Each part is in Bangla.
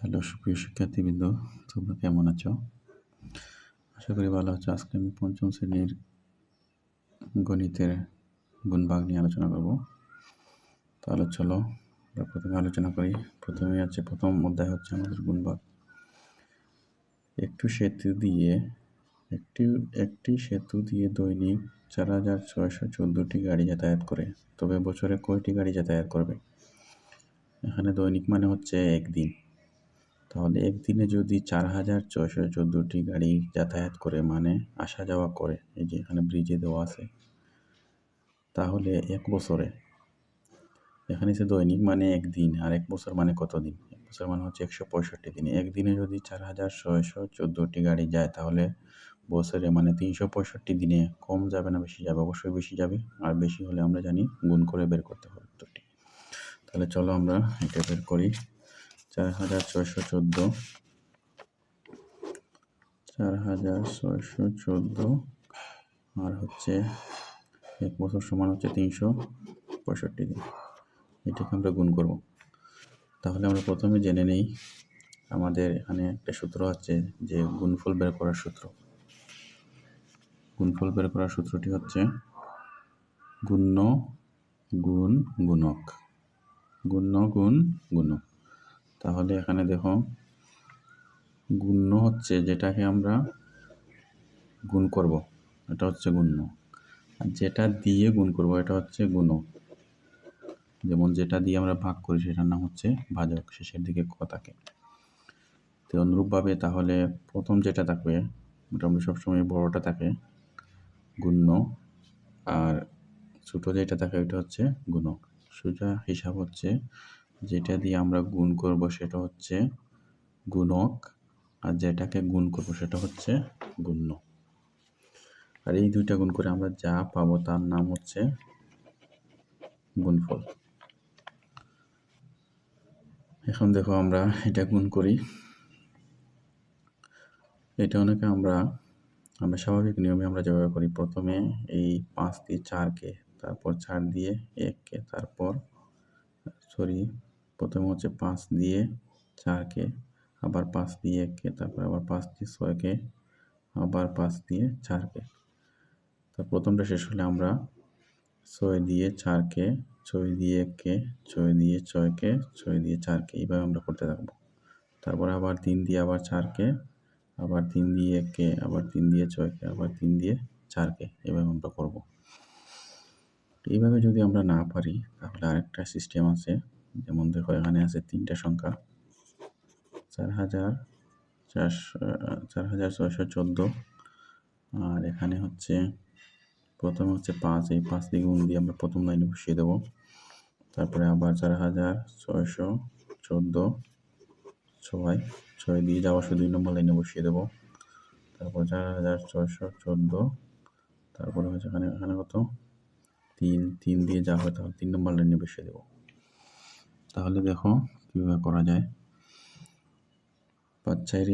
হ্যালো সুপ্রিয় শিক্ষার্থীবৃন্দ, তোমরা কেমন আছো? আশা করি ভালো আছো। আজকে আমি পঞ্চম শ্রেণীর গণিতের গুণভাগ নিয়ে আলোচনা করব। তাহলে চলো আমরা প্রথমে আলোচনা করি। প্রথম অধ্যায় হচ্ছে আমাদের গুণভাগ। একটি সেতু দিয়ে দৈনিক 4,614টি গাড়ি যাতায়াত করে, তবে বছরে কয়টি গাড়ি যাতায়াত করবে? এখানে দৈনিক মানে হচ্ছে একদিন। তাহলে একদিনে যদি 4,614টি গাড়ি যাতায়াত করে, মানে আসা যাওয়া করে, এই যে এখানে ব্রিজে দেওয়া আছে, তাহলে এক বছরে, এখানে সে দৈনিক মানে একদিন, আর এক বছর মানে কত দিন? এক বছর মানে হচ্ছে 165 দিন। একদিনে যদি 4,614টি গাড়ি যায়, তাহলে বছরে মানে 365 দিনে কম যাবে না বেশি যাবে? অবশ্যই বেশি যাবে। আর বেশি হলে আমরা জানি গুণ করে বের করতে হবে উত্তরটি। তাহলে চলো আমরা এটা বের করি। 4,614 আর হচ্ছে এক বছর সমান হচ্ছে 365 দিন। এটাকে আমরা গুণ করব। তাহলে আমরা প্রথমে জেনে নেই, আমাদের এখানে একটা সূত্র আছে যে গুণফল বের করার সূত্র। গুণফল বের করার সূত্রটি হচ্ছে গুণ্য গুণ গুণক, গুণ্য গুণ গুণক। তাহলে এখানে দেখো, গুণ্য হচ্ছে যেটাকে আমরা গুণ করব, এটা হচ্ছে গুণ্য। আর যেটা দিয়ে গুণ করব এটা হচ্ছে গুণক। যেমন যেটা দিয়ে আমরা ভাগ করি সেটার নাম হচ্ছে ভাজক, শেষের দিকে ক থাকে। তো অনুরূপভাবে তাহলে প্রথম যেটা থাকবে মোটামুটি সবসময় বড়টা থাকে গুণ্য, আর ছোটো যেটা থাকে ওইটা হচ্ছে গুণক। সোজা হিসাব হচ্ছে যেটা দিয়ে আমরা গুণ করব সেটা হচ্ছে গুণক, আর যেটাকে গুণ করব সেটা হচ্ছে গুণ্য। আর এই দুইটা গুণ করে আমরা যা পাবো তার নাম হচ্ছে গুণফল। এখন দেখো আমরা এটা গুণ করি। এটা অনেকে আমরা স্বাভাবিক নিয়মে আমরা যেভাবে করি, প্রথমে এই 5 দিয়ে 4কে, তারপর 4 দিয়ে 1কে, প্রথমে হচ্ছে 5 দিয়ে 4কে, আবার 5 দিয়ে 1কে, তারপর আবার 5 দিয়ে 6কে, আবার 5 দিয়ে 4কে। তা প্রথমটা শেষ হলে আমরা 6 দিয়ে 4কে, 6 দিয়ে 1কে, 6 দিয়ে 6কে, 6 দিয়ে 4কে, এইভাবে আমরা করতে থাকবো। তারপর আবার 3 দিয়ে আবার 4কে, আবার 3 দিয়ে 1কে, আবার 3 দিয়ে 6কে, আবার 3 দিয়ে 4কে, এভাবে আমরা করব। এইভাবে যদি আমরা না পারি তাহলে আরেকটা সিস্টেম আছে। যেমন দেখো এখানে আছে 3টা সংখ্যা 4,614, আর এখানে হচ্ছে প্রথমে হচ্ছে 5, এই 5 দিয়ে গুণ দিয়ে আমরা প্রথম লাইনে বসিয়ে দেবো। তারপরে আবার 4,614 6 দিয়ে যাওয়া শুধু 2 নম্বর লাইনে বসিয়ে দেবো। তারপর 4,614, তারপরে হচ্ছে এখানে কত 3 দিয়ে যাওয়া হয়, তাহলে 3 নম্বর লাইনে বসিয়ে দেবো। তাহলে দেখো কীভাবে করা যায়। 5 4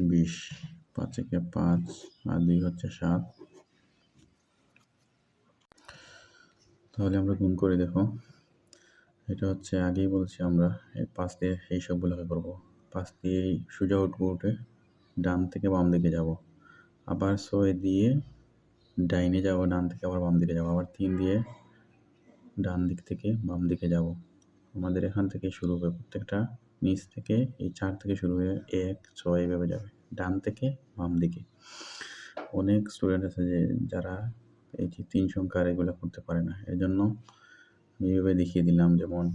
20, 5 1 5, আর 2 হচ্ছে 7। তাহলে আমরা গুণ করে দেখো, এটা হচ্ছে আগেই বলছি আমরা এই 5 দিয়ে এই সবগুলোকে করবো। 5 দিয়ে সোজা উঠে ডান থেকে বাম দিকে যাব, আবার 6 দিয়ে ডাইনে যাব, ডান থেকে আবার বাম দিকে যাব, আবার 3 দিয়ে ডান দিক থেকে বাম দিকে যাব। আমাদের এখান থেকে শুরু হবে, প্রত্যেকটা নিচ থেকে এই 4 থেকে শুরু হয়ে 1 6 এভাবে যাবে ডান থেকে বাম দিকে। অনেক স্টুডেন্ট আছে যারা এই যে 3 সংখ্যার এগুলো করতে পারে না, এর জন্য আমি এইভাবে দেখিয়ে দিলাম। যেমন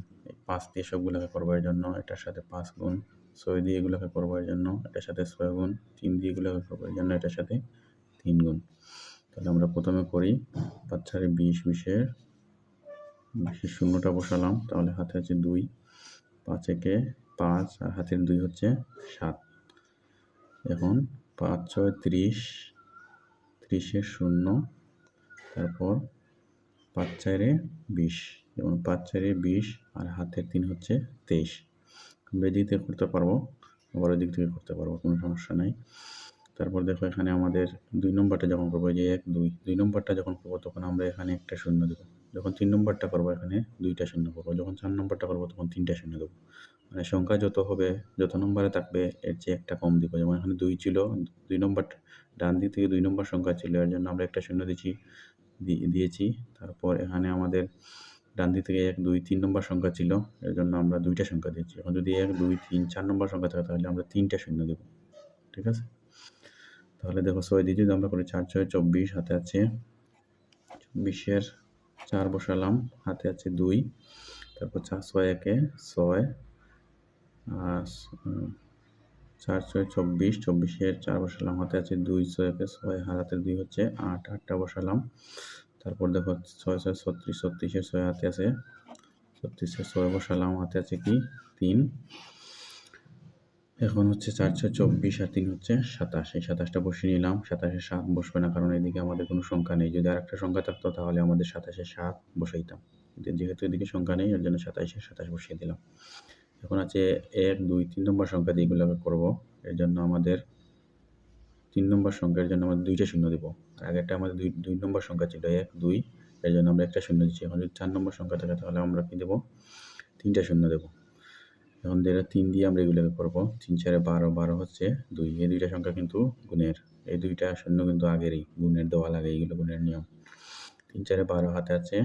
5 দিয়ে সবগুলোকে করবো, এর জন্য এটার সাথে 5 গুণ, 6 দিয়ে এগুলোকে করবো এর জন্য এটার সাথে 6 গুণ, 3 দিয়ে এগুলোকে করবো এর জন্য এটার সাথে 3 গুণ। তাহলে আমরা প্রথমে করি 5 4 20, 20-এর শূন্যটা বসালাম, তাহলে হাতে আছে 2, 5 1 5, আর হাতের 2 হচ্ছে 7। এখন 5 6 30, 30-এর শূন্য, তারপর 5 4 20, যেমন 5 4 20 আর হাতের 3 হচ্ছে 23। আমরা এদিক থেকে করতে পারবো, আবার ওই দিক থেকে করতে পারবো, কোনো সমস্যা নাই। তারপর দেখো এখানে আমাদের 2 নম্বরটা যখন করবো, যে 1 2, 2 নম্বরটা যখন করবো তখন আমরা এখানে একটা শূন্য দেবো। যখন 3 নম্বরটা করবো এখানে 2টা শূন্য করবো, যখন 4 নম্বরটা করবো তখন 3টা শূন্য দেবো। মানে সংখ্যা যত হবে, যত নম্বরে থাকবে এর চেয়ে একটা কম দিব। যেমন এখানে 2 ছিল, 2 নম্বর ডান দিক থেকে 2 নম্বর সংখ্যা ছিল, এর জন্য আমরা একটা শূন্য দিয়েছি। তারপর এখানে আমাদের ডান দিক থেকে 1, 2, 3 নম্বর সংখ্যা ছিল, এর জন্য আমরা 2টা সংখ্যা দিয়েছি। এখন যদি 1, 2, 3, 4 নম্বর সংখ্যা থাকে তাহলে আমরা 3টা শূন্য দেব। ঠিক আছে? তাহলে দেখো 6 দিয়ে যদি আমরা করি 4, 6, 24, হাতে আছে 24-এর 4 বসালাম, হাতে আছে 2, তারপর 4, 6, 1, 6, 4, 6, 24, 24-এর 4 বসালাম, হাতে আছে 2, 6, 1, 6, হাতে 2 হচ্ছে 8, 8টা বসালাম। তারপর দেখো 6, 6, 36, 36-এর 6 হাতে আছে, 36-এর 6 বসালাম, হাতে আছে কি 3। এখন হচ্ছে 4, 6, 24 আর 3 হচ্ছে 27, এই 27টা বসিয়ে নিলাম। 27-এর 7 বসবে না, কারণ এদিকে আমাদের কোনো সংখ্যা নেই। যদি আরেকটা সংখ্যা থাকতো তাহলে আমাদের 27-এর 7 বসাইতাম, যেহেতু এদিকে সংখ্যা নেই এর জন্য 27-এর 27 বসিয়ে দিলাম। এখন আছে 1, 2, 3 নম্বর সংখ্যা দিয়ে এগুলো করব। এর জন্য আমাদের 3 নম্বর সংখ্যার জন্য আমরা 2টা শূন্য দেব। আর আগেরটা আমাদের 2 নম্বর সংখ্যা ছিল 1, 2, এর জন্য আমরা একটা শূন্য দিচ্ছি। এখন যদি 4 নম্বর সংখ্যা থাকে তাহলে আমরা কি দেব? 3টা শূন্য দেব। এখন 3 দিয়ে আমরা এগুলোকে করবো। 3, 4, 12, 12 হচ্ছে 2। এই 2টা সংখ্যা কিন্তু গুণের, এই 2টা শূন্য কিন্তু আগেরই গুণের দেওয়া লাগে, এইগুলো গুণের নিয়ম। 3, 4, 12 হাতে আছে,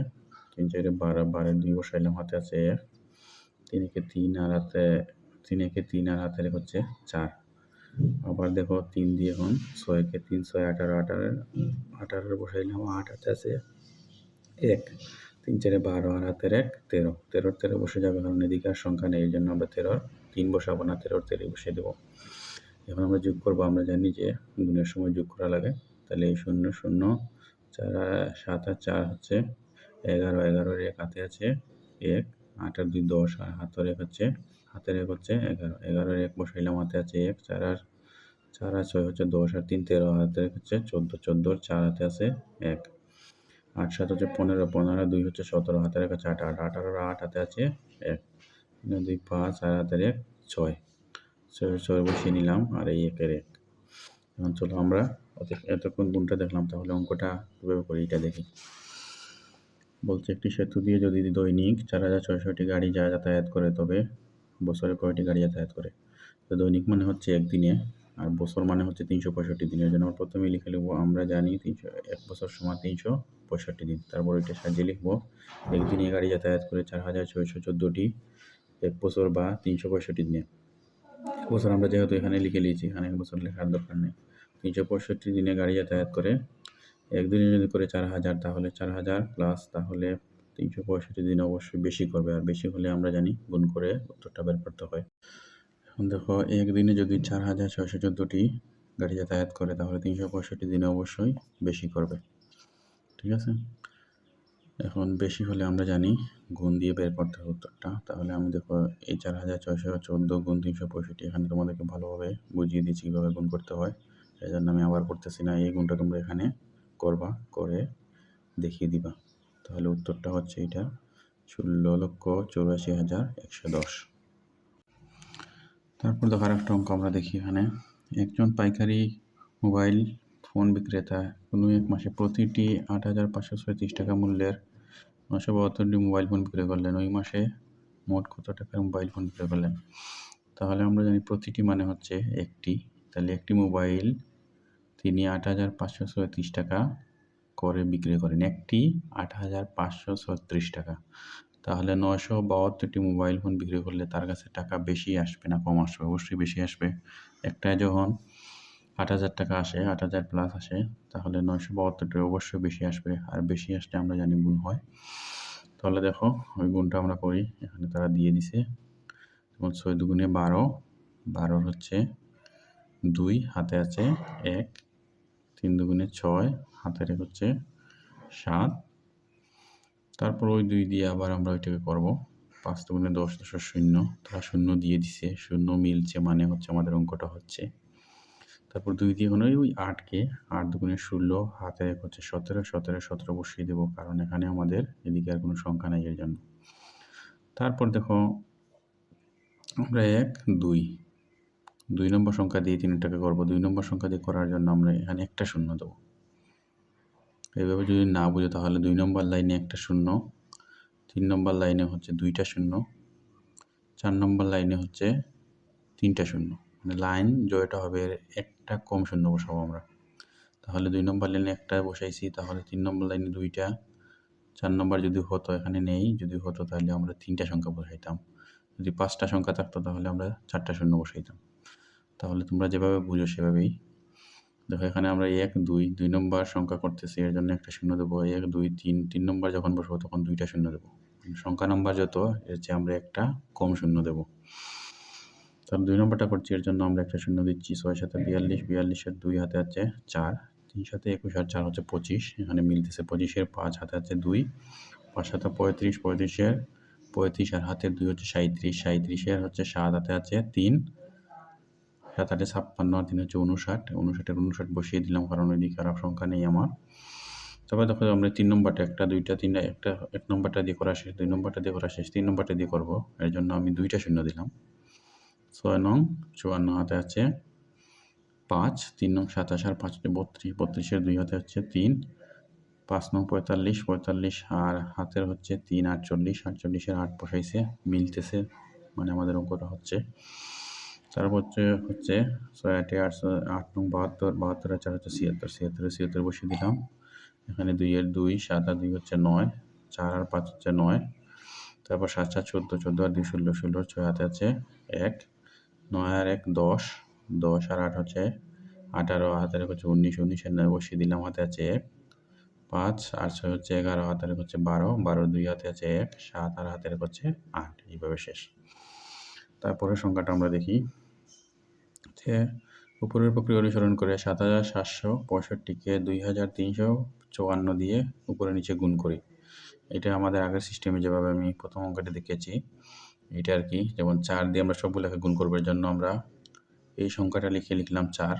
3, 4, 12, 12, 2 বসাইলাম, হাতে আছে 1, 3, 1, 3 আর হাতে 3, 1, 3 আর হাতে হচ্ছে 4। আবার দেখো 3 দিয়ে এখন 6, 1, 3, 6, 18, 18, 18 বসাইলাম, 8 হাতে আছে 1, 3, 4, 12 আর হাতের 1, 13, 13, 13 বসে যাবে, কারণ এদিকে আর সংখ্যা নেই, এই জন্য আমরা 13, 3 বসাবো না, 13, 13 বসিয়ে দেবো। এখন আমরা যোগ করবো, আমরা জানি যে গুণের সময় যোগ করা লাগে। তাহলে এই 0, 0, 4, 7 আর 4 হচ্ছে 11, 11-এর 1 হাতে আছে 1, 8 আর 2, 10 আর হাতের 1 হচ্ছে 11, 11-এর 1 বসাইলাম, হাতে আছে 1, 4 আর 6 হচ্ছে 10 আর 3, 13, হাতের 1 হচ্ছে 14, 14-এর 4 হাতে আছে 1, 8, 7 হচ্ছে 15, 15 আর 2 হচ্ছে 17, হাতের 1 হচ্ছে 8, 8, 18 আর 8 হাতে আছে 1, 2, 5 আর হাতের 1, 6, 6 বসিয়ে নিলাম, আর এই 1-এর 1। এখন চলো আমরা এতক্ষণ গুণটা দেখলাম, তাহলে অঙ্কটা কীভাবে করি এটা দেখি। বলছে একটি সেতু দিয়ে যদি দৈনিক 4066টি গাড়ি যাতায়াত করে, তবে বছরে কয়টি গাড়ি যাতায়াত করে? তো দৈনিক মানে হচ্ছে একদিনে, আর বছর মানে হচ্ছে 365 দিনের জন্য আমরা প্রথমে লিখে লিখবো, আমরা জানি 1 বছর সমান 365 দিন। তারপর এটা সাজিয়ে লিখবো, একদিনে গাড়ি যাতায়াত করে 4614টি 1 বছর বা 365 দিনে। 1 বছর আমরা যেহেতু এখানে লিখে নিয়েছি, এখানে 1 বছর লেখার দরকার নেই। 365 দিনে গাড়ি যাতায়াত করে, একদিনে যদি করে 4000, তাহলে 4000 প্লাস, তাহলে 365 দিন অবশ্যই বেশি করবে, আর বেশি হলে আমরা জানি গুণ করে উত্তরটা বের করতে হয়। এখন দেখো একদিনে যদি 4614টি গাড়ি যাতায়াত করে, তাহলে 365 দিনে অবশ্যই বেশি করবে। ঠিক আছে? এখন বেশি হলে আমরা জানি গুণ দিয়ে বের করতে হবে উত্তরটা। তাহলে আমি দেখো এই 4614 গুণ 365, এখানে তোমাদেরকে ভালোভাবে বুঝিয়ে দিচ্ছি কীভাবে গুণ করতে হয়, এই জন্য আমি আবার করতেছি না। এই গুণটা তোমরা এখানে করবা, করে দেখিয়ে দিবা। তাহলে উত্তরটা হচ্ছে এটা 16,84,110। তারপর দেখো আরেকটা অঙ্ক আমরা দেখি। এখানে একজন পাইকারি মোবাইল ফোন বিক্রেতা কোনো এক মাসে প্রতিটি 8,536 টাকা মূল্যের 972টি মোবাইল ফোন বিক্রয় করলেন। ওই মাসে মোট কত টাকার মোবাইল ফোন বিক্রয় করলেন? তাহলে আমরা জানি প্রতিটি মানে হচ্ছে একটি, তাহলে একটি মোবাইল তিনি 8,536 টাকা করে বিক্রি করেন, একটি 8,536 টাকা। তাহলে 972টি মোবাইল ফোন বিক্রি করলে তার কাছে টাকা বেশি আসবে না কম আসবে? অবশ্যই বেশি আসবে। একটায় যখন 8,000 টাকা আসে, 8,000 প্লাস আসে, তাহলে 972টি অবশ্যই বেশি আসবে, আর বেশি আসলে আমরা জানি গুণ হয়। তাহলে দেখো ওই গুণটা আমরা করি। এখানে তারা দিয়ে দিছে, যেমন 6 দুগুণে 12, 12 হচ্ছে 2, হাতে আছে 1, 3 দুগুণে 6, হাতের 1 হচ্ছে 7, তারপর ওই 2 দিয়ে আবার আমরা ওইটাকে করব। 5 দুগুণে 10, 10 শূন্য, তারা শূন্য দিয়ে দিছে, শূন্য মিলছে মানে হচ্ছে আমাদের অঙ্কটা হচ্ছে। তারপর 2 দিয়ে এখন ওই 8কে, 8 দুগুণে 16, হাতে 1 হচ্ছে 17, 17, 17 বসিয়ে দেবো, কারণ এখানে আমাদের এদিকে আর কোনো সংখ্যা নাই এর জন্য। তারপর দেখো আমরা 1, 2 নম্বর সংখ্যা দিয়ে 3টাকে করবো। 2 নম্বর সংখ্যা দিয়ে করার জন্য আমরা এখানে একটা শূন্য দেবো। এইভাবে যদি না বুঝো তাহলে 2 নম্বর লাইনে একটা শূন্য, 3 নম্বর লাইনে হচ্ছে 2টা শূন্য, 4 নম্বর লাইনে হচ্ছে 3টা শূন্য, মানে লাইন জয়টা হবে একটা কম শূন্য বসাবো আমরা। তাহলে 2 নম্বর লাইনে একটা বসাইছি, তাহলে 3 নম্বর লাইনে 2টা। 4 নম্বর যদি হতো, এখানে নেই, যদি হতো তাহলে আমরা 3টা সংখ্যা বসাইতাম। যদি 5টা সংখ্যা থাকতো তাহলে আমরা 4টা শূন্য বসাইতাম। তাহলে তোমরা যেভাবে বুঝো সেভাবেই দেখো। এখানে আমরা 1 2 নম্বর সংখ্যা করতেছি, এর জন্য একটা শূন্য দেবো। 1 2 3 নম্বর যখন বসবো তখন 2টা শূন্য দেবো। সংখ্যা নাম্বার যত, এর চেয়ে আমরা একটা কম শূন্য দেবো। তাহলে 2 নম্বরটা করছি, এর জন্য আমরা একটা শূন্য দিচ্ছি। 6 7 42, 42-এর 2 হাতে আছে 4, 3 7 21 আর 4 হচ্ছে 25। এখানে মিলতেছে 25-এর 5 হাতে আছে 2, 5 7 35, 35-এর 35 আর হাতে 2 হচ্ছে 37, 37-এর হচ্ছে 7 হাতে আছে 3, 7 8 56 আর 3 হচ্ছে 59, 59-এর 59 বসিয়ে দিলাম, কারণ ওইদিকে খারাপ সংখ্যা নেই আমার। তবে দেখো আমরা 3 নম্বরটা, একটা 2টা 3টা, একটা 1 নম্বরটা দিয়ে করা শেষ, 2 নম্বরটা দিয়ে করা শেষ, 3 নম্বরটা দিয়ে করবো। এর জন্য আমি 2টা শূন্য দিলাম। 6 নং 54 হাতে আছে 5, 3 নং 27 আর 5 হচ্ছে 32, 32-এর 2 হাতে হচ্ছে 3, 5 নং 45, 45 আর হাতের হচ্ছে 3, 48, 48-এর 8 বসাইছে, মিলতেছে, মানে আমাদের অঙ্কটা হচ্ছে। তারপর হচ্ছে 6 8 8 নং 72, 72 আর 4 হচ্ছে 76, 76-এর 76 বসিয়ে দিলাম। এখানে 2-এর 2, 7 আর 2 হচ্ছে 9, 4 আর 5 হচ্ছে 9, তারপর 7 7 14, 14 আর 2 16, 16, 6 হাতে আছে 1, 9 আর 1 10, 10 আর 8 হচ্ছে 18, হাতের হচ্ছে 19, 19 এর 9 বসিয়ে দিলাম, হাতে আছে 1, 5 আর 6 হচ্ছে 11, হাতের হচ্ছে 12, 12 2 হাতে আছে 1, 7 আর হাতের হচ্ছে 8। এইভাবে শেষ। তারপরে সংখ্যাটা আমরা দেখি যে উপরের প্রক্রিয়া অনুসরণ করে 7765কে 2354 দিয়ে উপরে নিচে গুণ করি। এটা আমাদের আগের সিস্টেমে যেভাবে আমি প্রথম অঙ্কটা দেখেছি এটা আর কি। যেমন 4 দিয়ে আমরা সবগুলোকে গুণ করবো, এর জন্য আমরা এই সংখ্যাটা লিখলাম 4,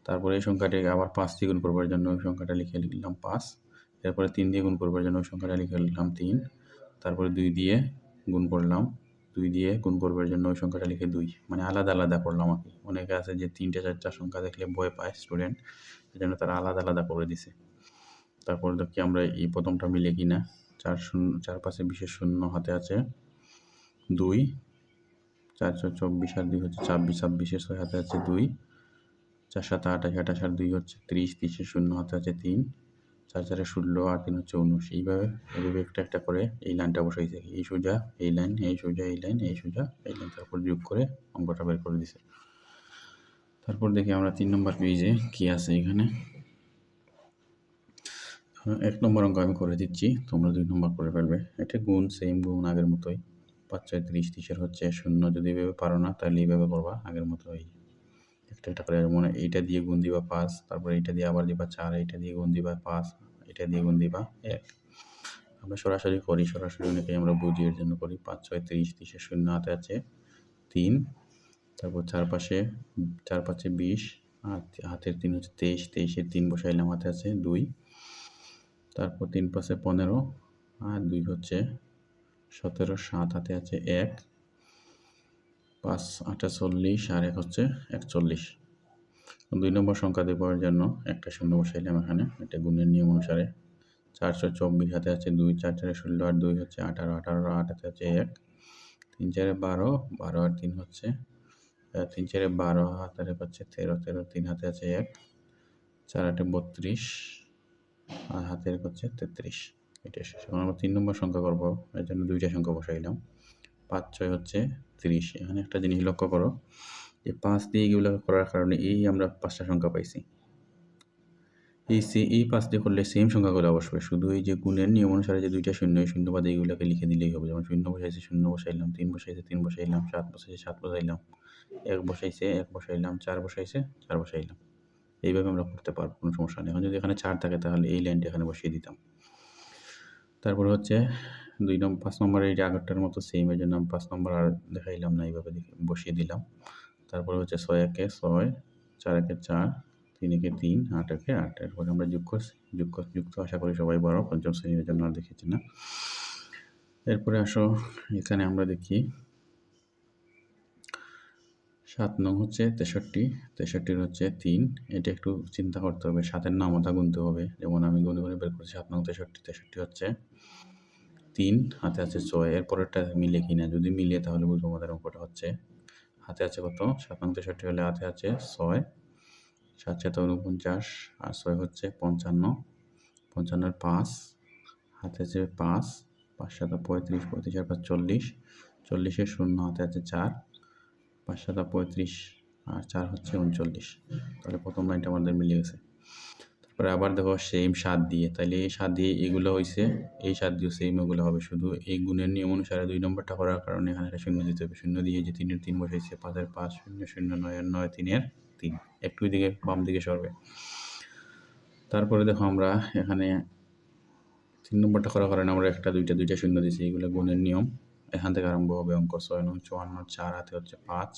তারপরে এই সংখ্যাটাকে আবার 5 দিয়ে গুণ করবার জন্য ওই সংখ্যাটা লিখলাম 5, এরপরে 3 দিয়ে গুণ করবার জন্য ওই সংখ্যাটা লিখলাম 3, তারপরে 2 দিয়ে গুণ করলাম, 2 দিয়ে গুণ করবার জন্য ওই সংখ্যাটা লিখে 2, মানে আলাদা আলাদা করলাম আর কি। অনেকে আছে যে 3টে 4টা সংখ্যা দেখলে ভয় পায় স্টুডেন্ট, এই জন্য তারা আলাদা আলাদা করে দিছে। তারপর দেখি আমরা এই প্রথমটা মিলে কিনা। 4 0 4 5 20-এর 0 হাতে আছে 2, 4 4 24 আর 2 হচ্ছে 26, 26-এর 6 হাতে আছে 2, 4 7 28, 28 আর 2 হচ্ছে 30, 30-এর 0 হাতে আছে 3, 4 4 16 আর 3 হচ্ছে 19। এইভাবে একটা একটা করে এই লাইনটা বসাইছে, এই সোজা এই লাইন, এই সোজা এই লাইন, এই সোজা এই লাইন, তারপর যোগ করে অঙ্কটা বের করে দিছে। তারপর দেখি আমরা 3 নম্বর পেজে কি আছে। এখানে 1 নম্বর অঙ্ক আমি করে দিচ্ছি, তোমরা 2 নম্বর করে ফেলবে। এটা গুণ, সেম গুণ আগের মতোই। 5 6 30, 30-এর হচ্ছে 0, যদি এইভাবে পারো না তাহলে এইভাবে করবা আগের মতোই, একটা একটা করে। মনে এইটা দিয়ে গুণ দিবা 5, তারপর এইটা দিয়ে আবার দিবা 4, এইটা দিয়ে গুণ দিবা 5, এটা দিয়ে গুণ দিবা 1। আমরা সরাসরি করি, সরাসরি অনেকেই আমরা বুঝি, এর জন্য করি। 5 6 30, 30-এর 0 হাতে আছে 3, তারপর 4 5 20 আর হাতের 3 হচ্ছে 23, 23-এর 3 বসাইলাম, হাতে আছে 2, তারপর 3 5 15 আর 2 হচ্ছে 17, 7 হাতে আছে 1, 5 48 আর 1 হচ্ছে 41। 2 নম্বর সংখ্যা দেওয়ার জন্য একটা শূন্য বসাইলাম এখানে, এটা গুণের নিয়ম অনুসারে। 4 4 24 হাতে আছে 2, 4 4 16 আর 2 হচ্ছে 18, 18 8 হাতে আছে 1, 3 4 12, 12 আর 3 হচ্ছে 3 4 12 হাতের হচ্ছে 13, 13 3 হাতে আছে 1, 4 8 32 আর হাতের হচ্ছে 33। এটা শেষ। এখন আমরা 3 নম্বর সংখ্যা করবো, এর জন্য 2টা সংখ্যা বসাইলাম। 5 6 হচ্ছে 30। এখানে একটা জিনিস লক্ষ্য করো, যে 5 দিয়ে এগুলো করার কারণে এই আমরা 5টা সংখ্যা পাইছি। এই 5 দিয়ে করলে সেম সংখ্যাগুলো বসবে, শুধু এই যে গুণের নিয়ম অনুসারে যে 2টা শূন্য, এই শূন্য বাদে এইগুলোকে লিখে দিলেই হবে। যেমন 0 বসাইছে 0 বসাইলাম, 3 বসাইছে 3 বসাইলাম, 7 বসাইছে 7 বসাইলাম, 1 বসাইছে 1 বসাইলাম, 4 বসাইছে 4 বসাইলাম। এইভাবে আমরা করতে পারবো, কোনো সমস্যা নেই। এখন যদি এখানে 4 থাকে তাহলে এই লাইনটা এখানে বসিয়ে দিতাম। তারপর হচ্ছে 5 নম্বরে এই যে আগেরটার মতো সেম, এর জন্য আমি 5 নম্বর আর দেখাইলাম না, এইভাবে বসিয়ে দিলাম। তারপর হচ্ছে 6 1 6, 4 1 4, 3 1 3, 8 1 8। এরপরে আমরা যোগ করছি, যুক্ত আশা করি সবাই বড়, পঞ্চম শ্রেণীর জন্য আর দেখেছি না। এরপরে আসো এখানে আমরা দেখি 7 নং হচ্ছে 63, 63-এর হচ্ছে 3। এটা একটু চিন্তা করতে হবে, 7-এর নামতা গুনতে হবে। যেমন আমি গুনে গুনে বের করছি 7 নং 63, 63 হচ্ছে 3 হাতে আছে 6 এর পরেরটা মিলে কিনা, যদি মিলে তাহলে বুঝবো আমাদের অঙ্কটা হচ্ছে। হাতে আছে কত 7 নং 63 হলে হাতে আছে 6, 7 7 49 আর 6 হচ্ছে 55, 55 এর 5 হাতে আছে 5, 5 7 35, 35 আর 5 40, 40 এর 0 হাতে আছে 4, 5 7 35 আর 4 হচ্ছে 39। তাহলে প্রথম লাইনটা আমাদের মিলে গেছে। তারপরে আবার দেখো সেম 7 দিয়ে, তাহলে এই 7 দিয়ে এগুলো হয়েছে, এই 7 দিয়ে সেম এগুলো হবে, শুধু এই গুণের নিয়ম অনুসারে 2 নম্বরটা করার কারণে এখানে একটা শূন্য দিতে হবে। শূন্য দিয়ে যে 3 এর 3 বসাইছে, 5 এর 5, 0 0 9 এর 9, 3 এর 3, একটু দিকে বাম দিকে সরবে। তারপরে দেখো আমরা এখানে 3 নম্বরটা করার কারণে আমরা একটা দুইটা শূন্য দিয়েছি, এগুলো গুণের নিয়ম। এখান থেকে আরম্ভ হবে অঙ্ক। 6 9 54, 4 হাতে হচ্ছে 5,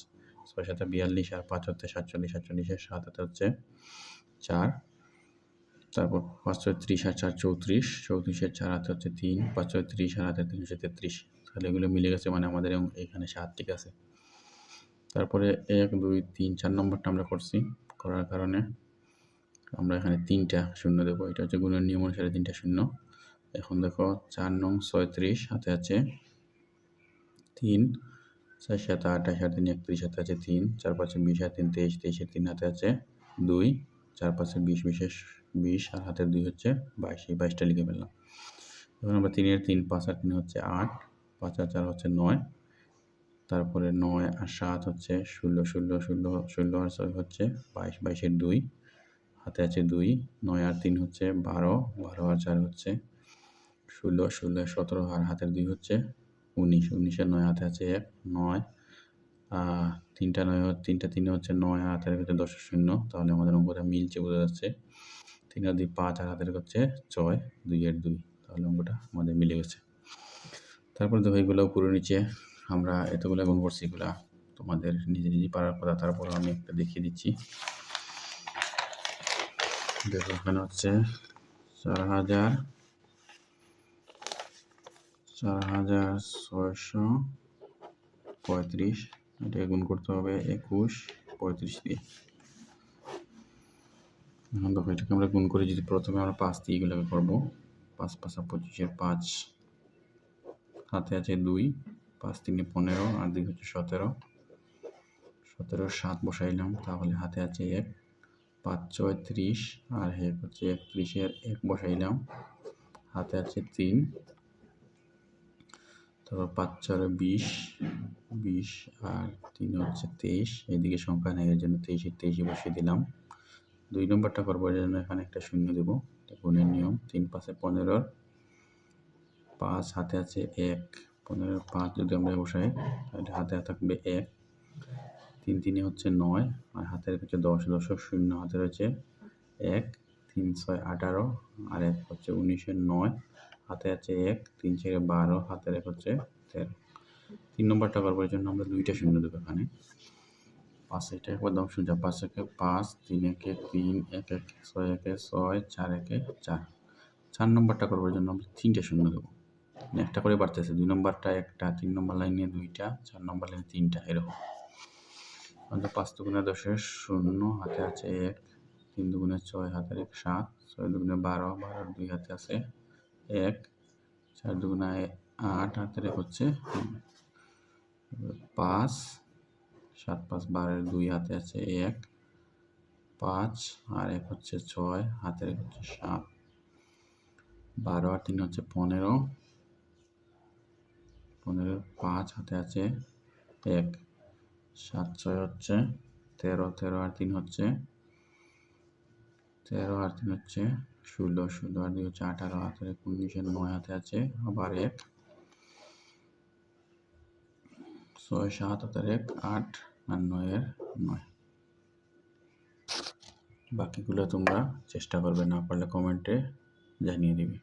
6 7 42 আর 5 হচ্ছে 47, 47 এর 7 হাতে হচ্ছে 4, তারপর 5 6 30 আর 4 34, 34 এর 4 হাতে হচ্ছে 3, 5 6 30 আর হাতে 3 হচ্ছে 33। তাহলে এগুলো মিলে গেছে, মানে আমাদের এখানে 7 ঠিক আছে। তারপরে 1 2 3 4 নম্বরটা আমরা করছি, করার কারণে আমরা এখানে 3টা শূন্য দেবো। এটা হচ্ছে গুণের নিয়ম অনুসারে 3টা শূন্য। এখন দেখো 4 নং 36 হাতে আছে 3, 4 7 28 আর 3 31 হাতে আছে 3, 4 5 20 আর 3 23, 23 এর 3 হাতে আছে 2, 4 5 20 20 আর হাতে 2 হচ্ছে 22, এই 22টা লিখে ফেললাম। এখন আমরা 3 এর 3, 5 আর 3 হচ্ছে 8, 5 আর 4 হচ্ছে 9, তারপরে 9 আর 7 হচ্ছে 16, 16 16 16 আর 6 হচ্ছে 22, 22 এর 2 হাতে আছে 2, 9 আর 3 হচ্ছে 12, 12 আর 4 হচ্ছে 16, 16 আর 17 আর হাতের 2 হচ্ছে 19, 19 আর 9 হাতে আছে 1, 9 3টা 9 3টা 3 হচ্ছে 9 আর হাতের ভিতরে 10 শূন্য। তাহলে আমাদের অঙ্কটা মিলছে, বোঝা যাচ্ছে। 3 আর 2 5 আর হাতের হচ্ছে 6, 2 এর 2, তাহলে অঙ্কটা আমাদের মিলে গেছে। তারপর দেখো এগুলো উপরে নিচে আমরা এতগুলো গুণ করছি, এগুলা তোমাদের নিজে নিজে পারার কথা, তারপর আমি একটা দেখিয়ে দিচ্ছি। দেখো এখানে হচ্ছে 4635, এটাকে গুণ করতে হবে 21 35 দিয়ে। এখন দেখো এটাকে আমরা গুণ করে যদি প্রথমে আমরা 5 দিয়ে এগুলোকে করবো, 5 5 25 এর 5 হাতে আছে 2, 5 3 15 আর 2 হচ্ছে 17, 17 7 বসাইলাম, তাহলে হাতে আছে 1, 5 6 30 আর 1 হচ্ছে 31 এর 1 বসাইলাম, হাতে আছে 3, তারপর 5 4 20, 20 আর 3 হচ্ছে 23, এদিকে সংখ্যা নেই এর জন্য 23 23 বসিয়ে দিলাম। 2 নম্বরটা করবো, এর জন্য এখানে একটা শূন্য দেবো, গুণের নিয়ম। 3 5 15, 5 হাতে আছে 1, 15 5 যদি আমরা বসাই তাহলে হাতে থাকবে 1, 3 3 হচ্ছে 9 আর হাতের হচ্ছে 10, 10 শূন্য হাতে রয়েছে 1, 3 6 18 আর 1 হচ্ছে 19 এর 9 হাতে আছে 1, 3 6 12 হাতের 1 হচ্ছে 13। 3 নম্বরটা করবার জন্য আমরা 2টা শূন্য দেবো এখানে। 5 এটা একবার দাম সোজা, 5 1 5, 3 1 3, 1 1 6 1 6, 4 1 4। 4 নম্বরটা করবার জন্য আমরা 3টা শূন্য দেবো, একটা করে বাড়তেছে। 2 নম্বরটা একটা, 3 নম্বর লাইনে 2টা, 4 নম্বর লাইনে 3টা, এরকম। 5 দুগুণে 10 শূন্য হাতে আছে 1, 3 দুগুণে 6 হাতের 1 7, 6 দুগুণে 12, 12 2 হাতে আছে 1, 4 দুগুণে 8 হাতের 1 হচ্ছে 5, 7 5 12 2 হাতে আছে 1, 5 আর 1 হচ্ছে 6 হাতের 1 হচ্ছে 7, 12 আর 3 হচ্ছে 15, 15 5 হাতে আছে 1, 7 6 হচ্ছে 13, 13 আর 3 হচ্ছে 13 আর 3 হচ্ছে 16, 16 আর 2 হচ্ছে 18 হাতের 19 এর 9 হাতে আছে আবার 1, 6 7 হাতের 1 8 আর 9 এর 9। বাকিগুলো তোমরা চেষ্টা করবে, না পারলে কমেন্টে জানিয়ে দিবে।